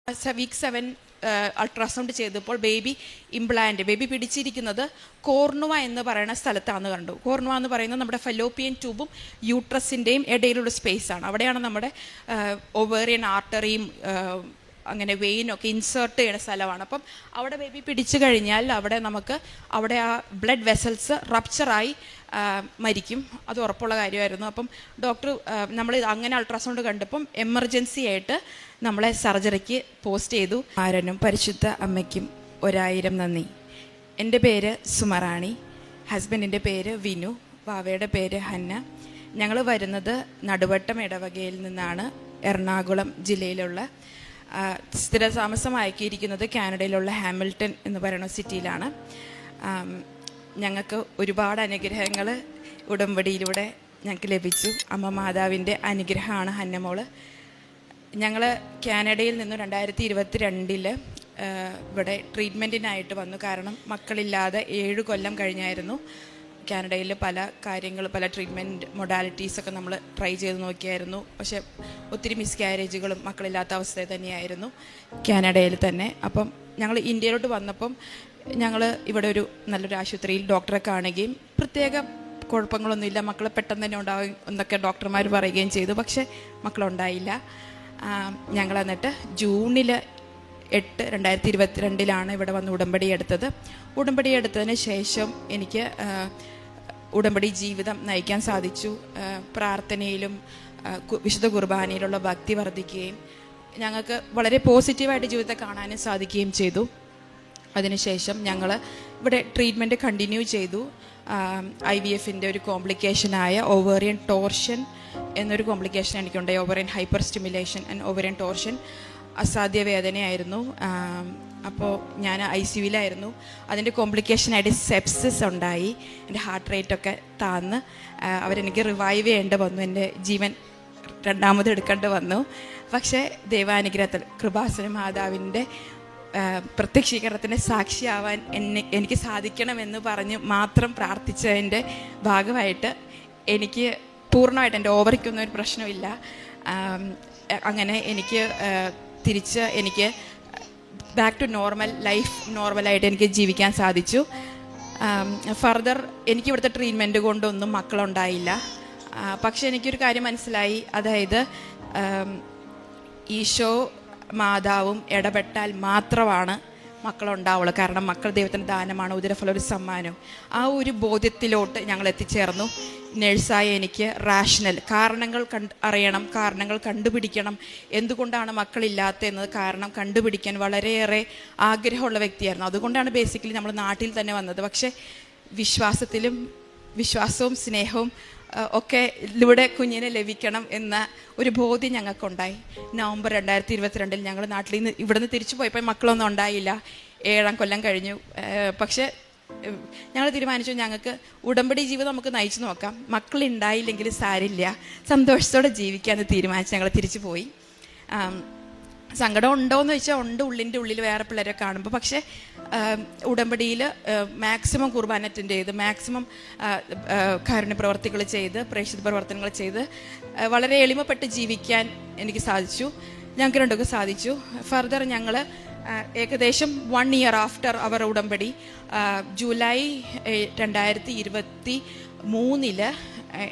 Week 7 ultrasound ചെയ്തപ്പോൾ baby പിടിച്ചിരിക്കുന്നത് കോർണുവ എന്ന് പറയുന്ന സ്ഥലത്താണെന്ന് കണ്ടു. കോർണുവ എന്ന് പറയുന്നത് നമ്മുടെ ഫെലോപ്പിയൻ ട്യൂബും യൂട്രസിൻ്റെയും ഇടയിലുള്ള സ്പേസാണ്. അവിടെയാണ് നമ്മുടെ ഒവേറിയൻ ആർട്ടറിയും അങ്ങനെ വെയിനൊക്കെ ഇൻസേർട്ട് ചെയ്യുന്ന സ്ഥലമാണ്. അപ്പം അവിടെ ബേബി പിടിച്ചു കഴിഞ്ഞാൽ അവിടെ ആ ബ്ലഡ് വെസൽസ് റപ്ചറായി മരിക്കും. അത് ഉറപ്പുള്ള കാര്യമായിരുന്നു. അപ്പം ഡോക്ടർ നമ്മൾ അങ്ങനെ അൾട്രാസൗണ്ട് കണ്ടപ്പം എമർജൻസി ആയിട്ട് നമ്മളെ സർജറിക്ക് പോസ്റ്റ് ചെയ്തു. ആരനും പരിശുദ്ധ അമ്മയ്ക്കും 1000 നന്ദി. എൻ്റെ പേര് സുമറാണി, ഹസ്ബൻഡിൻ്റെ പേര് വിനു, വാവയുടെ പേര് ഹന്ന. ഞങ്ങൾ വരുന്നത് നടുവട്ടം ഇടവകയിൽ നിന്നാണ്. എറണാകുളം ജില്ലയിലുള്ള സ്ഥിരതാമസമാക്കിയിരിക്കുന്നത് കാനഡയിലുള്ള ഹാമിൽട്ടൺ എന്ന് പറയുന്ന സിറ്റിയിലാണ്. ഞങ്ങൾക്ക് ഒരുപാട് അനുഗ്രഹങ്ങൾ ഉടമ്പടിയിലൂടെ ഞങ്ങൾക്ക് ലഭിച്ചു. അമ്മ മാതാവിൻ്റെ അനുഗ്രഹമാണ് ഹന്നമോള്. ഞങ്ങൾ കാനഡയിൽ നിന്ന് 2022 ഇവിടെ ട്രീറ്റ്മെൻറ്റിനായിട്ട് വന്നു. കാരണം മക്കളില്ലാതെ 7 കൊല്ലം കഴിഞ്ഞായിരുന്നു. കാനഡയിൽ പല ട്രീറ്റ്മെൻറ്റ് മൊഡാലിറ്റീസൊക്കെ നമ്മൾ ട്രൈ ചെയ്ത് നോക്കിയായിരുന്നു. പക്ഷേ ഒത്തിരി മിസ്കാരേജുകളും മക്കളില്ലാത്ത അവസ്ഥയിൽ തന്നെയായിരുന്നു കാനഡയിൽ തന്നെ. അപ്പം ഞങ്ങൾ ഇന്ത്യയിലോട്ട് വന്നപ്പം ഞങ്ങൾ ഇവിടെ ഒരു നല്ലൊരു ആശുപത്രിയിൽ ഡോക്ടറെ കാണുകയും പ്രത്യേക കുഴപ്പങ്ങളൊന്നുമില്ല, മക്കൾ പെട്ടെന്ന് തന്നെ ഉണ്ടാവും എന്നൊക്കെ ഡോക്ടർമാർ പറയുകയും ചെയ്തു. പക്ഷേ മക്കളുണ്ടായില്ല. ഞങ്ങൾ എന്നിട്ട് ജൂണിൽ 8, 2022 ഇവിടെ വന്ന് ഉടമ്പടി എടുത്തതിന് ശേഷം എനിക്ക് ഉടമ്പടി ജീവിതം നയിക്കാൻ സാധിച്ചു. പ്രാർത്ഥനയിലും വിശുദ്ധ കുർബാനയിലുള്ള ഭക്തി വർദ്ധിക്കുകയും ഞങ്ങൾക്ക് വളരെ പോസിറ്റീവായിട്ട് ജീവിതത്തെ കാണാനും സാധിക്കുകയും ചെയ്തു. അതിനുശേഷം ഞങ്ങൾ ഇവിടെ ട്രീറ്റ്മെൻറ്റ് കണ്ടിന്യൂ ചെയ്തു. IVFൻ്റെ ഒരു കോംപ്ലിക്കേഷനായ ഓവേറിയൻ ടോർഷൻ എന്നൊരു കോംപ്ലിക്കേഷൻ എനിക്കുണ്ടായി. Ovarian hyper stimulation and ovarian torsion. അസാധ്യ വേദനയായിരുന്നു. അപ്പോൾ ഞാൻ ICUവിലായിരുന്നു. അതിൻ്റെ കോംപ്ലിക്കേഷനായിട്ട് സെപ്സിസ് ഉണ്ടായി. എൻ്റെ ഹാർട്ട് റേറ്റൊക്കെ താന്ന് അവരെനിക്ക് റിവൈവ് ചെയ്യേണ്ടി വന്നു. എൻ്റെ ജീവൻ രണ്ടാമത് എടുക്കേണ്ടി വന്നു. പക്ഷേ ദൈവാനുഗ്രഹത്തിൽ കൃപാസന മാതാവിൻ്റെ പ്രത്യക്ഷീകരണത്തിൻ്റെ സാക്ഷിയാവാൻ എനിക്ക് സാധിക്കണമെന്ന് പറഞ്ഞ് മാത്രം പ്രാർത്ഥിച്ചതിൻ്റെ ഭാഗമായിട്ട് എനിക്ക് പൂർണ്ണമായിട്ട് എൻ്റെ ഓവറിക്കൊന്നും ഒരു പ്രശ്നമില്ല. അങ്ങനെ എനിക്ക് തിരിച്ച് എനിക്ക് ബാക്ക് ടു ലൈഫ് നോർമലായിട്ട് എനിക്ക് ജീവിക്കാൻ സാധിച്ചു. ഫർദർ എനിക്ക് ഇവിടുത്തെ ട്രീറ്റ്മെൻറ്റ് കൊണ്ടൊന്നും മക്കളുണ്ടായില്ല. പക്ഷെ എനിക്കൊരു കാര്യം മനസ്സിലായി, അതായത് ഈശോ മാതാവും ഇടപെട്ടാൽ മാത്രമാണ് മക്കളുണ്ടാവുള്ളൂ. കാരണം മക്കൾ ദൈവത്തിൻ്റെ ദാനമാണ്, ഉദരഫലം ഒരു സമ്മാനം. ആ ഒരു ബോധ്യത്തിലോട്ട് ഞങ്ങൾ എത്തിച്ചേർന്നു. നഴ്സായ എനിക്ക് കാരണങ്ങൾ അറിയണം, കാരണങ്ങൾ കണ്ടുപിടിക്കണം. എന്തുകൊണ്ടാണ് മക്കളില്ലാത്തതെന്നത് കാരണം കണ്ടുപിടിക്കാൻ വളരെയേറെ ആഗ്രഹമുള്ള വ്യക്തിയായിരുന്നു. അതുകൊണ്ടാണ് ബേസിക്കലി നമ്മൾ നാട്ടിൽ തന്നെ വന്നത്. പക്ഷേ വിശ്വാസവും സ്നേഹവും ഒക്കെ ഇതിലൂടെ കുഞ്ഞിനെ ലഭിക്കണം എന്ന ഒരു ബോധ്യം ഞങ്ങൾക്കുണ്ടായി. നവംബർ 2022 ഞങ്ങൾ നാട്ടിൽ നിന്ന് ഇവിടുന്ന് തിരിച്ചു പോയപ്പോൾ മക്കളൊന്നും ഉണ്ടായില്ല. 7 കൊല്ലം കഴിഞ്ഞു. പക്ഷേ ഞങ്ങൾ തീരുമാനിച്ചു, ഞങ്ങൾക്ക് ഉടമ്പടി ജീവിതം നമുക്ക് നയിച്ചു നോക്കാം, മക്കളുണ്ടായില്ലെങ്കിൽ സാരില്ല, സന്തോഷത്തോടെ ജീവിക്കാമെന്ന് തീരുമാനിച്ച് ഞങ്ങൾ തിരിച്ചു പോയി. സങ്കടം ഉണ്ടോയെന്ന് വെച്ചാൽ ഉണ്ട്, ഉള്ളിൻ്റെ ഉള്ളിൽ വേറെ പിള്ളേരെ കാണുമ്പോൾ. പക്ഷേ ഉടമ്പടിയിൽ മാക്സിമം കുർബാന അറ്റൻഡ് ചെയ്ത്, മാക്സിമം കാരുണ്യ പ്രവർത്തികൾ ചെയ്ത്, പ്രേക്ഷിത പ്രവർത്തനങ്ങൾ ചെയ്ത് വളരെ എളിമപ്പെട്ട് ജീവിക്കാൻ എനിക്ക് സാധിച്ചു. ഞങ്ങൾക്ക് രണ്ടൊക്കെ സാധിച്ചു. ഫർദർ ഞങ്ങൾ ഏകദേശം 1 ഇയർ ആഫ്റ്റർ അവർ ഉടമ്പടി ജൂലൈ 2023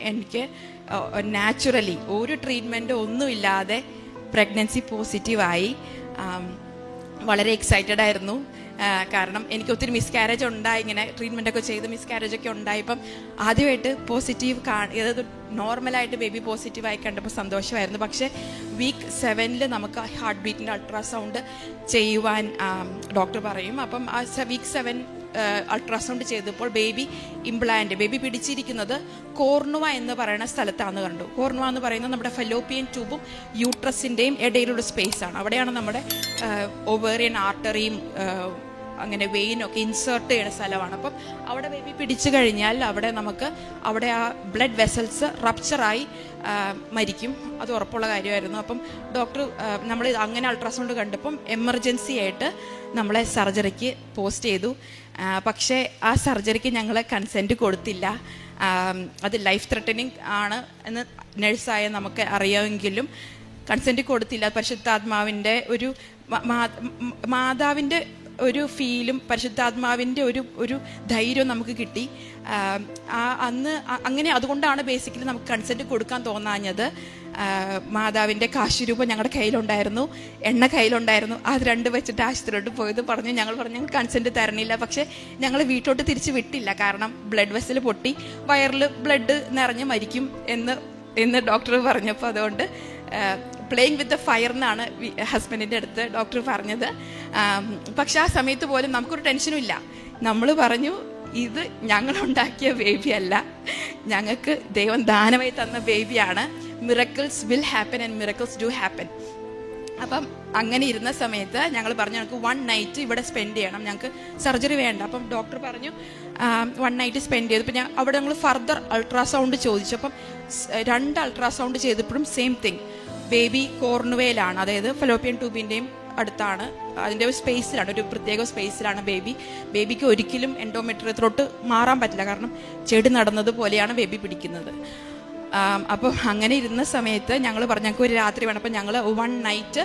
എനിക്ക് നാച്ചുറലി ഒരു ട്രീറ്റ്മെൻറ്റ് ഒന്നുമില്ലാതെ പ്രഗ്നൻസി പോസിറ്റീവായി. വളരെ എക്സൈറ്റഡ് ആയിരുന്നു. കാരണം എനിക്ക് ഒത്തിരി മിസ്കാരേജ് ഉണ്ടായി. ഇങ്ങനെ ട്രീറ്റ്മെൻറ്റൊക്കെ ചെയ്ത് മിസ്കാരേജൊക്കെ ഉണ്ടായപ്പം ആദ്യമായിട്ട് പോസിറ്റീവ് അതായത് നോർമലായിട്ട് ബേബി പോസിറ്റീവായി കണ്ടപ്പോൾ സന്തോഷമായിരുന്നു. പക്ഷേ വീക്ക് 7 നമുക്ക് ഹാർട്ട് ബീറ്റിൻ്റെ അൾട്രാസൗണ്ട് ചെയ്യുവാൻ ഡോക്ടർ പറയും. അപ്പം ആ വീക്ക് 7 അൾട്രാസൗണ്ട് ചെയ്തപ്പോൾ ബേബി പിടിച്ചിരിക്കുന്നത് കോർണുവ എന്ന് പറയുന്ന സ്ഥലത്താണെന്ന് കണ്ടു. കോർണുവ എന്ന് പറയുന്നത് നമ്മുടെ ഫെലോപ്പിയൻ ട്യൂബും യൂട്രസിൻ്റെയും ഇടയിലുള്ള സ്പേസാണ്. അവിടെയാണ് നമ്മുടെ ഒവേറിയൻ ആർട്ടറിയും അങ്ങനെ വെയിനൊക്കെ ഇൻസേർട്ട് ചെയ്യുന്ന സ്ഥലമാണ്. അപ്പം അവിടെ ബേബി പിടിച്ചു കഴിഞ്ഞാൽ അവിടെ ആ ബ്ലഡ് വെസൽസ് റപ്ചറായി മരിക്കും. അത് ഉറപ്പുള്ള കാര്യമായിരുന്നു. അപ്പം ഡോക്ടർ നമ്മൾ അങ്ങനെ അൾട്രാസൗണ്ട് കണ്ടപ്പം എമർജൻസി ആയിട്ട് നമ്മളെ സർജറിക്ക് പോസ്റ്റ് ചെയ്തു. പക്ഷേ ആ സർജറിക്ക് ഞങ്ങൾ കൺസെൻറ്റ് കൊടുത്തില്ല. അത് ലൈഫ് ത്രെട്ടനിങ് ആണ് എന്ന് നഴ്സായ നമുക്ക് അറിയാമെങ്കിലും കൺസെൻറ്റ് കൊടുത്തില്ല. പരിശുദ്ധാത്മാവിൻ്റെ ഒരു മാതാവിൻ്റെ ഒരു ഫീലും പരിശുദ്ധാത്മാവിൻ്റെ ഒരു ധൈര്യവും നമുക്ക് കിട്ടി. അന്ന് അങ്ങനെ അതുകൊണ്ടാണ് ബേസിക്കലി നമുക്ക് കൺസെൻറ്റ് കൊടുക്കാൻ തോന്നാഞ്ഞത്. മാതാവിൻ്റെ കാശുരൂപം ഞങ്ങളുടെ കയ്യിലുണ്ടായിരുന്നു, എണ്ണ കയ്യിലുണ്ടായിരുന്നു. അത് രണ്ട് വെച്ചിട്ട് ആശുപത്രിയിലോട്ട് പോയത് ഞങ്ങൾ പറഞ്ഞു കൺസെൻറ്റ് തരണില്ല. പക്ഷേ ഞങ്ങൾ വീട്ടിലോട്ട് തിരിച്ച് വിട്ടില്ല. കാരണം ബ്ലഡ് വെസൽ പൊട്ടി വയറിൽ ബ്ലഡ് നിറഞ്ഞ് മരിക്കും എന്ന് ഡോക്ടർ പറഞ്ഞപ്പോൾ അതുകൊണ്ട് പ്ലേയിങ് വിത്ത് ദ ഫയർ എന്നാണ് ഹസ്ബൻഡിൻ്റെ അടുത്ത് ഡോക്ടർ പറഞ്ഞത്. പക്ഷെ ആ സമയത്ത് പോലും നമുക്കൊരു ടെൻഷനും ഇല്ല. നമ്മൾ പറഞ്ഞു ഇത് ഞങ്ങളുണ്ടാക്കിയ ബേബി അല്ല, ഞങ്ങൾക്ക് ദൈവം ദാനമായി തന്ന ബേബിയാണ്. Miracles will happen and miracles do happen. അപ്പം അങ്ങനെ ഇരുന്ന സമയത്ത് ഞങ്ങൾ പറഞ്ഞു ഞങ്ങൾക്ക് 1 നൈറ്റ് ഇവിടെ സ്പെൻഡ് ചെയ്യണം, ഞങ്ങൾക്ക് സർജറി വേണ്ട. അപ്പം ഡോക്ടർ പറഞ്ഞു 1 നൈറ്റ് സ്പെൻഡ് ചെയ്തു. അപ്പം അവിടെ ഞങ്ങൾ ഫർദർ അൾട്രാസൗണ്ട് ചോദിച്ചു. അപ്പം 2 അൾട്രാസൗണ്ട് ചെയ്തപ്പോഴും സെയിം തിങ്, ബേബി കോർണുവേലാണ്, അതായത് ഫലോപ്പിയൻ ട്യൂബിൻ്റെയും അടുത്താണ്, അതിൻ്റെ സ്പേസിലാണ്, ഒരു പ്രത്യേക സ്പേസിലാണ് ബേബിക്ക് ഒരിക്കലും എൻഡോമെട്രിയത്തിലോട്ട് മാറാൻ പറ്റില്ല. കാരണം ചെടി നടന്നത് പോലെയാണ് ബേബി പിടിക്കുന്നത്. അപ്പോൾ അങ്ങനെ ഇരുന്ന സമയത്ത് ഞങ്ങൾ പറഞ്ഞു ഞങ്ങൾക്ക് ഒരു രാത്രി വേണം. അപ്പം ഞങ്ങൾ 1 നൈറ്റ്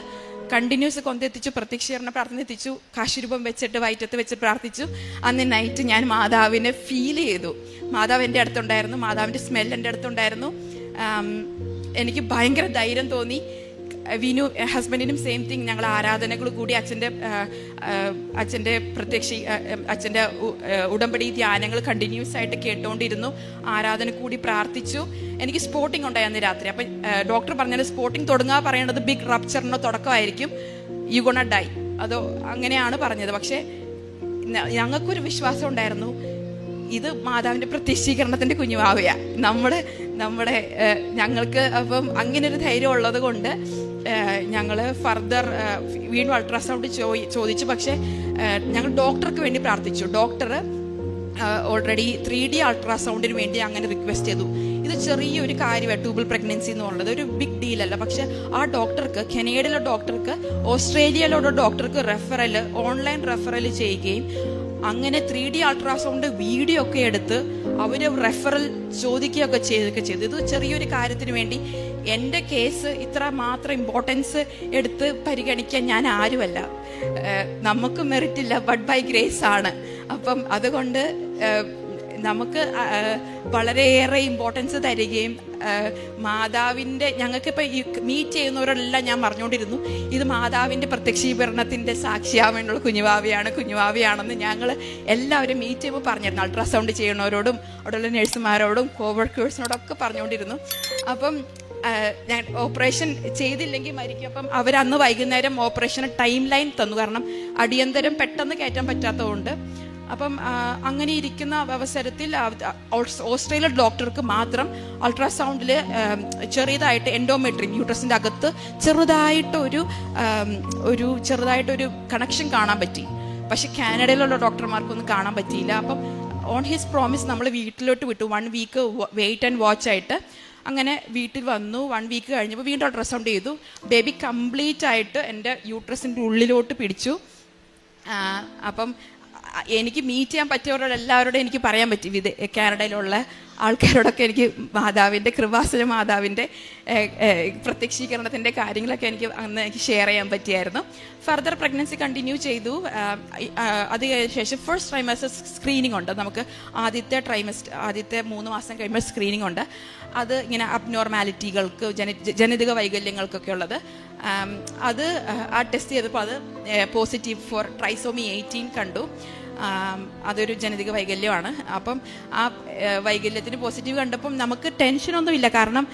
കണ്ടിന്യൂസ് കൊന്തെത്തിച്ചു, പ്രത്യക്ഷീകരണ പ്രാർത്ഥന എത്തിച്ചു, കാശുരൂപം വെച്ചിട്ട് വയറ്റത്ത് വെച്ച് പ്രാർത്ഥിച്ചു. അന്ന് നൈറ്റ് ഞാൻ മാതാവിനെ ഫീൽ ചെയ്തു. മാതാവ് എൻ്റെ അടുത്തുണ്ടായിരുന്നു, മാതാവിൻ്റെ സ്മെൽ എൻ്റെ അടുത്തുണ്ടായിരുന്നു. എനിക്ക് ഭയങ്കര ധൈര്യം തോന്നി. വിനു ഹസ്ബൻഡിനും സെയിം തിങ്. ഞങ്ങൾ ആരാധനകൾ കൂടി അച്ഛൻ്റെ ഉടമ്പടി ധ്യാനങ്ങൾ കണ്ടിന്യൂസ് ആയിട്ട് കേട്ടുകൊണ്ടിരുന്നു. ആരാധന കൂടി പ്രാർത്ഥിച്ചു. എനിക്ക് സ്പോട്ടിംഗ് ഉണ്ടായിരുന്നു രാത്രി. അപ്പം ഡോക്ടർ പറഞ്ഞത് സ്പോട്ടിംഗ് തുടങ്ങാൻ പറയേണ്ടത് ബിഗ് റപ്ചറിൻ്റെ തുടക്കമായിരിക്കും, യു ഗോണ ഡൈ, അതോ അങ്ങനെയാണ് പറഞ്ഞത്. പക്ഷേ ഞങ്ങൾക്കൊരു വിശ്വാസം ഉണ്ടായിരുന്നു, ഇത് മാതാവിൻ്റെ പ്രത്യക്ഷീകരണത്തിൻ്റെ കുഞ്ഞുവാവയാ ഞങ്ങൾക്ക്. അപ്പം അങ്ങനെ ഒരു ധൈര്യം ഉള്ളത് കൊണ്ട് ഞങ്ങൾ ഫർദർ വീണ്ടും അൾട്രാസൗണ്ട് ചോദിച്ചു. പക്ഷേ ഞങ്ങൾ ഡോക്ടർക്ക് വേണ്ടി പ്രാർത്ഥിച്ചു. ഡോക്ടർ ഓൾറെഡി 3D അൾട്രാസൗണ്ടിന് വേണ്ടി അങ്ങനെ റിക്വസ്റ്റ് ചെയ്തു. ഇത് ചെറിയൊരു കാര്യമാണ് ട്യൂബൽ പ്രഗ്നൻസി എന്നുള്ളത്, ഒരു ബിഗ് ഡീലല്ല. പക്ഷെ ആ ഡോക്ടർക്ക്, കനേഡയിലെ ഡോക്ടർക്ക്, ഓസ്ട്രേലിയയിലുള്ള ഡോക്ടർക്ക് ഓൺലൈൻ റെഫറൽ ചെയ്യുകയും അങ്ങനെ 3D അൾട്രാസൗണ്ട് വീഡിയോ ഒക്കെ എടുത്ത് അവർ റെഫറൽ ചോദിക്കുകയൊക്കെ ചെയ്തു. ഇത് ചെറിയൊരു കാര്യത്തിന് വേണ്ടി എൻ്റെ കേസ് ഇത്ര മാത്രം ഇമ്പോർട്ടൻസ് എടുത്ത് പരിഗണിക്കാൻ ഞാൻ ആരുമല്ല. നമുക്ക് മെറിറ്റില്ല, ബട്ട് ബൈ ഗ്രേസ് ആണ്. അപ്പം അതുകൊണ്ട് നമുക്ക് വളരെയേറെ ഇമ്പോർട്ടൻസ് തരികയും മാതാവിൻ്റെ, ഞങ്ങൾക്കിപ്പോൾ ഈ മീറ്റ് ചെയ്യുന്നവരെല്ലാം ഞാൻ പറഞ്ഞുകൊണ്ടിരുന്നു ഇത് മാതാവിൻ്റെ പ്രത്യക്ഷീകരണത്തിൻ്റെ സാക്ഷിയാവാനുള്ള കുഞ്ഞുവാവയാണെന്ന് ഞങ്ങൾ എല്ലാവരും മീറ്റ് ചെയ്യുമ്പോൾ പറഞ്ഞിരുന്നു. അൾട്രാസൗണ്ട് ചെയ്യണവരോടും അവിടെയുള്ള നഴ്സുമാരോടും കോവർക്കേഴ്സിനോടൊക്കെ പറഞ്ഞുകൊണ്ടിരുന്നു. അപ്പം ഞാൻ ഓപ്പറേഷൻ ചെയ്തില്ലെങ്കിൽ മരിക്കും. അപ്പം അവരന്ന് വൈകുന്നേരം ഓപ്പറേഷന് ടൈം ലൈൻ തന്നു, കാരണം അടിയന്തരം പെട്ടെന്ന് കയറ്റാൻ പറ്റാത്തതുകൊണ്ട്. അപ്പം അങ്ങനെ ഇരിക്കുന്ന അവസരത്തിൽ ഓസ്ട്രേലിയ ഡോക്ടർക്ക് മാത്രം അൾട്രാസൗണ്ടിൽ ചെറിയതായിട്ട് എൻഡോമെട്രിയം, യൂട്രസിൻ്റെ അകത്ത് ചെറുതായിട്ടൊരു കണക്ഷൻ കാണാൻ പറ്റി. പക്ഷെ കാനഡയിലുള്ള ഡോക്ടർമാർക്കൊന്നും കാണാൻ പറ്റിയില്ല. അപ്പം ഓൺ ഹിസ് പ്രോമിസ് നമ്മൾ വീട്ടിലോട്ട് വിട്ടു. 1 വീക്ക് വെയിറ്റ് ആൻഡ് വാച്ച് ആയിട്ട്. അങ്ങനെ വീട്ടിൽ വന്നു. 1 വീക്ക് കഴിഞ്ഞപ്പോൾ വീണ്ടും അൾട്രാസൗണ്ട് ചെയ്തു. ബേബി കംപ്ലീറ്റ് ആയിട്ട് എൻ്റെ യൂട്രസിൻ്റെ ഉള്ളിലോട്ട് പിടിച്ചു. അപ്പം എനിക്ക് മീറ്റ് ചെയ്യാൻ പറ്റിയവരോട് എല്ലാവരോടും എനിക്ക് പറയാൻ പറ്റി, കാനഡയിലുള്ള ആൾക്കാരോടൊക്കെ എനിക്ക് മാതാവിൻ്റെ കൃപാസന മാതാവിൻ്റെ പ്രത്യക്ഷീകരണത്തിൻ്റെ കാര്യങ്ങളൊക്കെ എനിക്ക് ഷെയർ ചെയ്യാൻ പറ്റിയായിരുന്നു. ഫർദർ പ്രഗ്നൻസി കണ്ടിന്യൂ ചെയ്തു. അത് കഴിഞ്ഞ ശേഷം ഫസ്റ്റ് ട്രൈമസ്റ്റർ സ്ക്രീനിങ് ഉണ്ട്. നമുക്ക് ആദ്യത്തെ 3 മാസം കഴിയുമ്പോൾ സ്ക്രീനിങ് ഉണ്ട്. അത് ഇങ്ങനെ അബ്നോർമാലിറ്റികൾക്ക്, ജനിതക വൈകല്യങ്ങൾക്കൊക്കെ ഉള്ളത്. അത് ടെസ്റ്റ് ചെയ്തപ്പോൾ അത് പോസിറ്റീവ് ഫോർ ട്രൈസോമി 18 കണ്ടു. അതൊരു ജനിതക വൈകല്യമാണ്. അപ്പം ആ വൈകല്യത്തിന് പോസിറ്റീവ് കണ്ടപ്പം നമുക്ക് ടെൻഷനൊന്നുമില്ല. കാരണം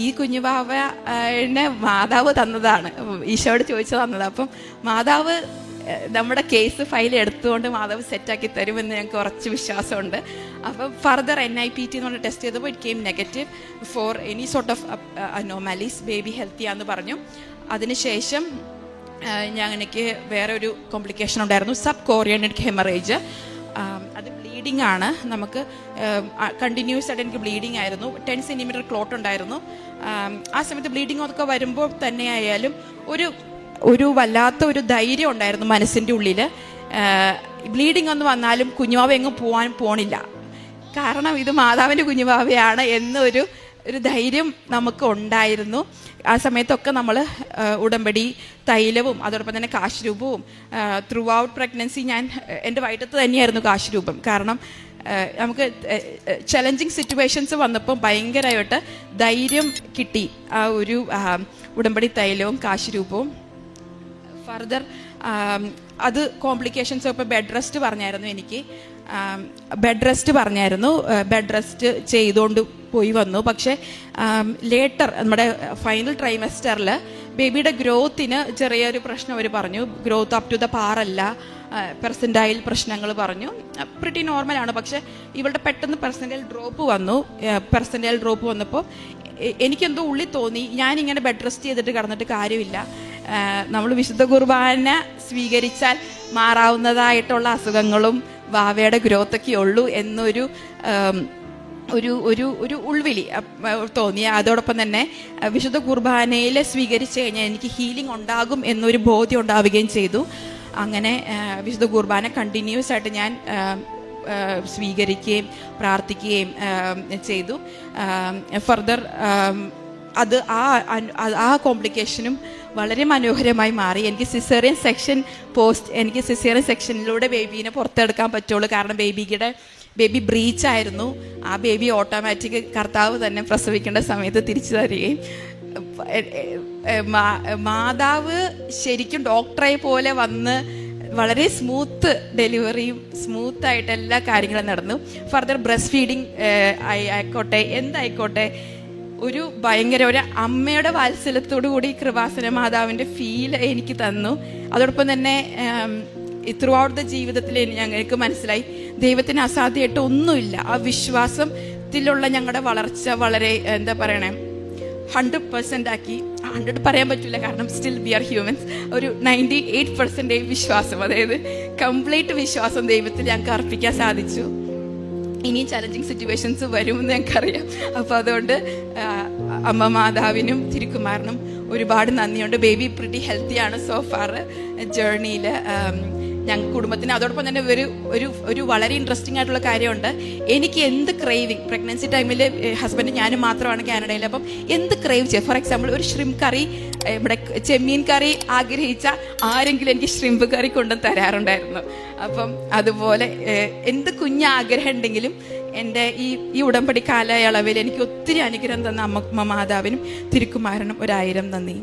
ഈ കുഞ്ഞുവാവനെ മാതാവ് തന്നതാണ്, ഈശോയോട് ചോദിച്ചു തന്നത്. അപ്പം മാതാവ് നമ്മുടെ കേസ് ഫയൽ എടുത്തുകൊണ്ട് മാതാവ് സെറ്റാക്കി തരുമെന്ന് ഞങ്ങൾക്ക് കുറച്ച് വിശ്വാസമുണ്ട്. അപ്പം ഫർദർ NIPT എന്ന് പറഞ്ഞ ടെസ്റ്റ് ചെയ്തപ്പോൾ it came negative for any sort of anomalies. Baby ഹെൽത്തിയാന്ന് പറഞ്ഞു. അതിനുശേഷം എനിക്ക് വേറെ ഒരു കോംപ്ലിക്കേഷൻ ഉണ്ടായിരുന്നു, സബ് കോറിയോണിക് ഹെമറേജ്. അത് ബ്ലീഡിംഗ് ആണ്. നമുക്ക് കണ്ടിന്യൂസ് ആയിട്ട് എനിക്ക് ബ്ലീഡിംഗ് ആയിരുന്നു. 10 സെൻറ്റിമീറ്റർ ക്ലോട്ട് ഉണ്ടായിരുന്നു. ആ സമയത്ത് ബ്ലീഡിംഗ് ഒക്കെ വരുമ്പോൾ തന്നെ ആയാലും ഒരു വല്ലാത്ത ഒരു ധൈര്യം ഉണ്ടായിരുന്നു മനസ്സിൻ്റെ ഉള്ളിൽ. ബ്ലീഡിംഗ് ഒന്ന് വന്നാലും കുഞ്ഞുവാവ എങ്ങും പോണില്ല, കാരണം ഇത് മാതാവിൻ്റെ കുഞ്ഞുവാവയാണ് എന്നൊരു ധൈര്യം നമുക്ക് ഉണ്ടായിരുന്നു. ആ സമയത്തൊക്കെ നമ്മൾ ഉടമ്പടി തൈലവും അതോടൊപ്പം തന്നെ കാശ് രൂപവും ത്രൂ ഔട്ട് പ്രഗ്നൻസി എൻ്റെ വയറ്റത്ത് തന്നെയായിരുന്നു കാശ് രൂപം. കാരണം നമുക്ക് ചലഞ്ചിങ് സിറ്റുവേഷൻസ് വന്നപ്പോൾ ഭയങ്കരമായിട്ട് ധൈര്യം കിട്ടി ആ ഒരു ഉടമ്പടി തൈലവും കാശ് രൂപവും. ഫർദർ അത് കോംപ്ലിക്കേഷൻസ് ഇപ്പോൾ ബെഡ് റെസ്റ്റ് പറഞ്ഞായിരുന്നു. എനിക്ക് ബെഡ് റെസ്റ്റ് ചെയ്തുകൊണ്ട് പോയി വന്നു. പക്ഷേ ലേറ്റർ നമ്മുടെ ഫൈനൽ ട്രൈമസ്റ്ററിൽ ബേബിയുടെ ഗ്രോത്തിന് ചെറിയൊരു പ്രശ്നം അവർ പറഞ്ഞു. ഗ്രോത്ത് അപ് ടു ദ പാറല്ല, പെർസെൻറ്റൈൽ പ്രശ്നങ്ങൾ പറഞ്ഞു. പ്രിറ്റി നോർമലാണ്. പക്ഷേ ഇവളുടെ പെട്ടെന്ന് പെർസെൻറ്റൈൽ ഡ്രോപ്പ് വന്നപ്പോൾ എനിക്കെന്തോ ഉള്ളിൽ തോന്നി, ഞാനിങ്ങനെ ബെഡ് റെസ്റ്റ് ചെയ്തിട്ട് കിടന്നിട്ട് കാര്യമില്ല, നമ്മൾ വിശുദ്ധ കുർബാന സ്വീകരിച്ചാൽ മാറാവുന്നതായിട്ടുള്ള അസുഖങ്ങളും വാവയുടെ ഗ്രോത്തൊക്കെ ഉള്ളൂ എന്നൊരു ഒരു ഒരു ഒരു ഉൾവിളി തോന്നി. അതോടൊപ്പം തന്നെ വിശുദ്ധ കുർബാനയിൽ സ്വീകരിച്ചു കഴിഞ്ഞാൽ എനിക്ക് ഹീലിംഗ് ഉണ്ടാകും എന്നൊരു ബോധ്യം ഉണ്ടാവുകയും ചെയ്തു. അങ്ങനെ വിശുദ്ധ കുർബാന കണ്ടിന്യൂസ് ആയിട്ട് ഞാൻ സ്വീകരിക്കുകയും പ്രാർത്ഥിക്കുകയും ചെയ്തു. ഫർദർ അത് ആ കോംപ്ലിക്കേഷനും വളരെ മനോഹരമായി മാറി. എനിക്ക് സിസേറിയൻ സെക്ഷനിലൂടെ ബേബീനെ പുറത്തെടുക്കാൻ പറ്റുള്ളൂ. കാരണം ബേബി ബ്രീച്ചായിരുന്നു. ആ ബേബി ഓട്ടോമാറ്റിക് കർത്താവ് തന്നെ പ്രസവിക്കേണ്ട സമയത്ത് തിരിച്ചു തരികയും മാതാവ് ശരിക്കും ഡോക്ടറെ പോലെ വന്ന് വളരെ സ്മൂത്ത് ഡെലിവറിയും സ്മൂത്തായിട്ട് എല്ലാ കാര്യങ്ങളും നടന്നു. ഫർദർ ബ്രസ്റ്റ് ഫീഡിങ് ആയിക്കോട്ടെ എന്തായിക്കോട്ടെ ഒരു അമ്മയുടെ വാത്സല്യത്തോടു കൂടി കൃപാസന മാതാവിൻ്റെ ഫീൽ എനിക്ക് തന്നു. അതോടൊപ്പം തന്നെ ത്രൂ ഔട്ട് ദ ജീവിതത്തിൽ ഞങ്ങൾക്ക് മനസ്സിലായി ദൈവത്തിന് അസാധ്യമായിട്ട് ഒന്നുമില്ല. ആ വിശ്വാസത്തിലുള്ള ഞങ്ങളുടെ വളർച്ച വളരെ 100% ആക്കി. 100 പറയാൻ പറ്റില്ല, കാരണം സ്റ്റിൽ വി ആർ ഹ്യൂമൻസ്. ഒരു 98% വിശ്വാസം, അതായത് കംപ്ലീറ്റ് വിശ്വാസം ദൈവത്തിൽ ഞങ്ങൾക്ക് അർപ്പിക്കാൻ സാധിച്ചു. ഇനിയും ചലഞ്ചിങ് സിറ്റുവേഷൻസ് വരുമെന്ന് ഞങ്ങൾക്കറിയാം. അപ്പോൾ അതുകൊണ്ട് അമ്മ മാതാവിനും തിരുക്കുമാരനും ഒരുപാട് നന്ദിയുണ്ട്. ബേബി പ്രിറ്റി ഹെൽത്തിയാണ് സോ ഫാർ ജേർണിയിൽ ഞങ്ങൾ കുടുംബത്തിന്. അതോടൊപ്പം തന്നെ ഒരു വളരെ ഇൻട്രസ്റ്റിംഗ് ആയിട്ടുള്ള കാര്യമുണ്ട്. എനിക്ക് എന്ത് ക്രേവിങ് പ്രഗ്നൻസി ടൈമിൽ ഹസ്ബൻഡ് ഞാനും മാത്രമാണ് കാനഡയിൽ. അപ്പം എന്ത് ക്രേവ് ചെയ്യുക, ഫോർ എക്സാമ്പിൾ ഒരു ഷ്രിംപ് കറി, ഇവിടെ ചെമ്മീൻ കറി ആഗ്രഹിച്ച ആരെങ്കിലും എനിക്ക് ഷ്രിംപ് കറി കൊണ്ടുവന്ന് തരാറുണ്ടായിരുന്നു. അപ്പം അതുപോലെ എന്ത് കുഞ്ഞാഗ്രഹം ഉണ്ടെങ്കിലും എൻ്റെ ഈ ഉടമ്പടി കാലയളവിൽ എനിക്ക് ഒത്തിരി അനുഗ്രഹം തന്ന അമ്മ മാതാവിനും തിരുക്കുമാരനും 1000 നന്ദി.